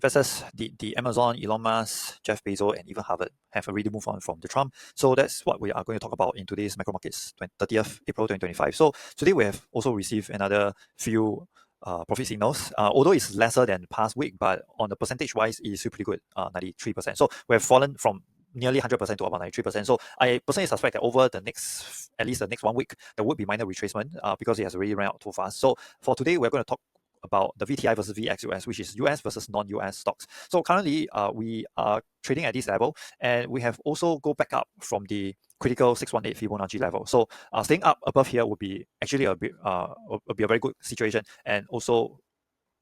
versus the Amazon, Elon Musk, Jeff Bezos, and even Harvard have already moved on from the Trump. So that's what we are going to talk about in today's Macro Markets, 30th April 2025. So today we have also received another few profit signals, although it's lesser than past week, but on the percentage wise, it's still pretty good, 93%. So we have fallen from nearly 100% to about 93%. So I personally suspect that over the next, at least the next 1 week, there would be minor retracement because it has already run out too fast. So for today, we're going to talk about the VTI versus VXUS, which is US versus non-US stocks. So currently, we are trading at this level, and we have also go back up from the critical 618 Fibonacci level. So staying up above here would be actually a very good situation, and also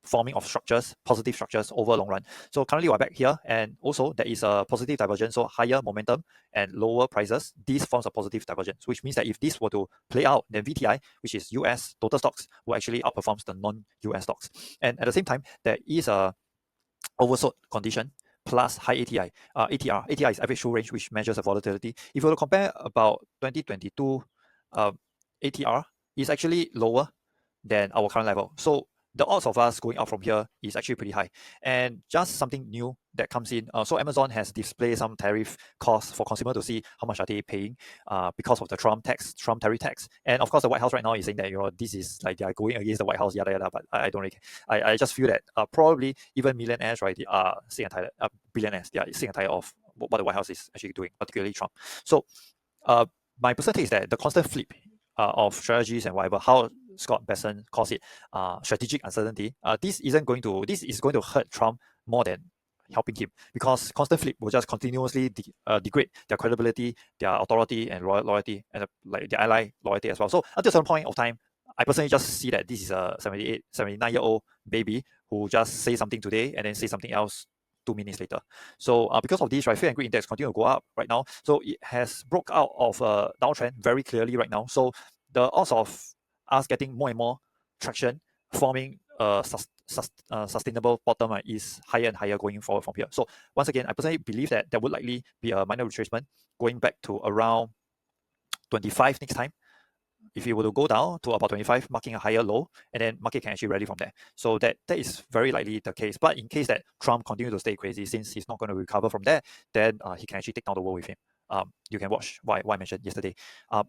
forming of structures, positive structures over long run. So currently we're back here, and also there is a positive divergence, so higher momentum and lower prices. This forms a positive divergence, which means that if this were to play out, then VTI, which is US total stocks, will actually outperform the non-US stocks. And at the same time, there is a oversold condition plus high ATI. ATR is average true range, which measures the volatility. If you were to compare about 2022, ATR is actually lower than our current level. So the odds of us going up from here is actually pretty high. And just something new that comes in. So Amazon has displayed some tariff costs for consumer to see how much are they paying because of the Trump tariff tax. And of course, the White House right now is saying that, this is like they are going against the White House, yada yada. But I don't really care. I just feel that probably even millionaires, right, they are sick and tired. Billionaires, they are sick and tired of what the White House is actually doing, particularly Trump. So my personal take is that the constant flip of strategies and whatever, how Scott Besson calls it, strategic uncertainty. This is going to hurt Trump more than helping him, because constant flip will just continuously degrade their credibility, their authority and loyalty, and like their ally loyalty as well. So until some point of time, I personally just see that this is a 79-year-old baby who just say something today and then say something else 2 minutes later. So because of this, right, Fear and Greed Index continue to go up right now. So it has broke out of a downtrend very clearly right now. So the odds of us getting more and more traction, forming a sustainable bottom is higher and higher going forward from here. So once again, I personally believe that there would likely be a minor retracement going back to around 25 next time. If you were to go down to about 25, marking a higher low, and then market can actually rally from there. So that is very likely the case. But in case that Trump continues to stay crazy, since he's not going to recover from that, then he can actually take down the world with him. You can watch what I mentioned yesterday.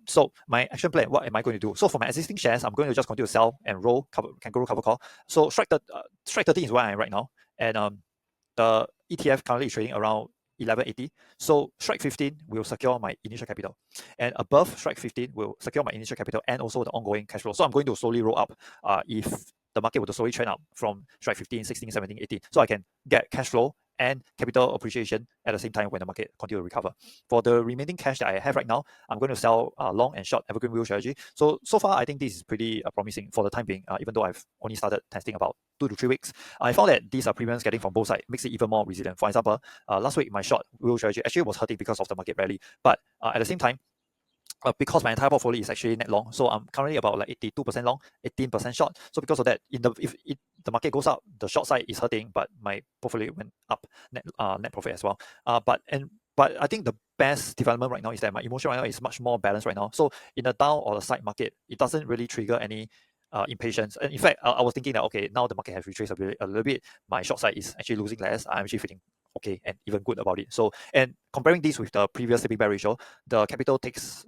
So my action plan, what am I going to do? So for my existing shares, I'm going to just continue to sell and roll kangaroo cover call. So strike 13 is where I am right now, and the ETF currently is trading around 1180. So strike 15 will secure my initial capital, and above strike 15 will secure my initial capital and also the ongoing cash flow. So I'm going to slowly roll up if the market were to slowly trend up from strike 15, 16, 17, 18. So I can get cash flow and capital appreciation at the same time when the market continues to recover. For the remaining cash that I have right now, I'm going to sell long and short evergreen wheel strategy. So far, I think this is pretty promising for the time being, even though I've only started testing about 2 to 3 weeks. I found that these premiums getting from both sides makes it even more resilient. For example, last week, my short wheel strategy actually was hurting because of the market rally. But at the same time, because my entire portfolio is actually net long, so I'm currently about like 82% long, 18% short. So because of that, if the market goes up, the short side is hurting, but my portfolio went up, net profit as well. But I think the best development right now is that my emotion right now is much more balanced right now. So in the down or the side market, it doesn't really trigger any impatience. And in fact, I was thinking that, okay, now the market has retraced a little bit. My short side is actually losing less. I'm actually feeling okay and even good about it. So, and comparing this with the previous sleeping bag ratio, the capital takes,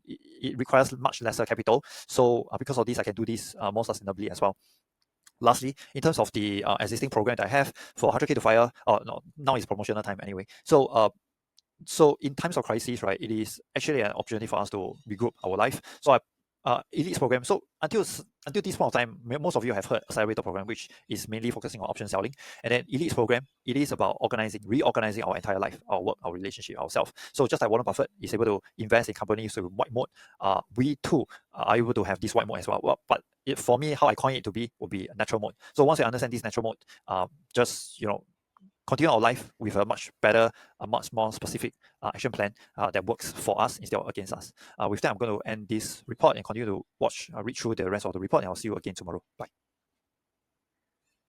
it requires much lesser capital. So because of this, I can do this more sustainably as well. Lastly, in terms of the existing program that I have for 100K to fire, no, now is promotional time anyway. So in times of crisis, right, it is actually an opportunity for us to regroup our life. So Elite's program. So until this point of time, most of you have heard Accelerator program, which is mainly focusing on option selling. And then Elite's program, it is about reorganizing our entire life, our work, our relationship, ourselves. So just like Warren Buffett is able to invest in companies with white mode, we too are able to have this white mode as well. But for me, how I coin it to be would be natural mode. So once you understand this natural mode, just continue our life with a much better, a much more specific action plan that works for us instead of against us. With that, I'm going to end this report and continue to read through the rest of the report, and I'll see you again tomorrow. Bye.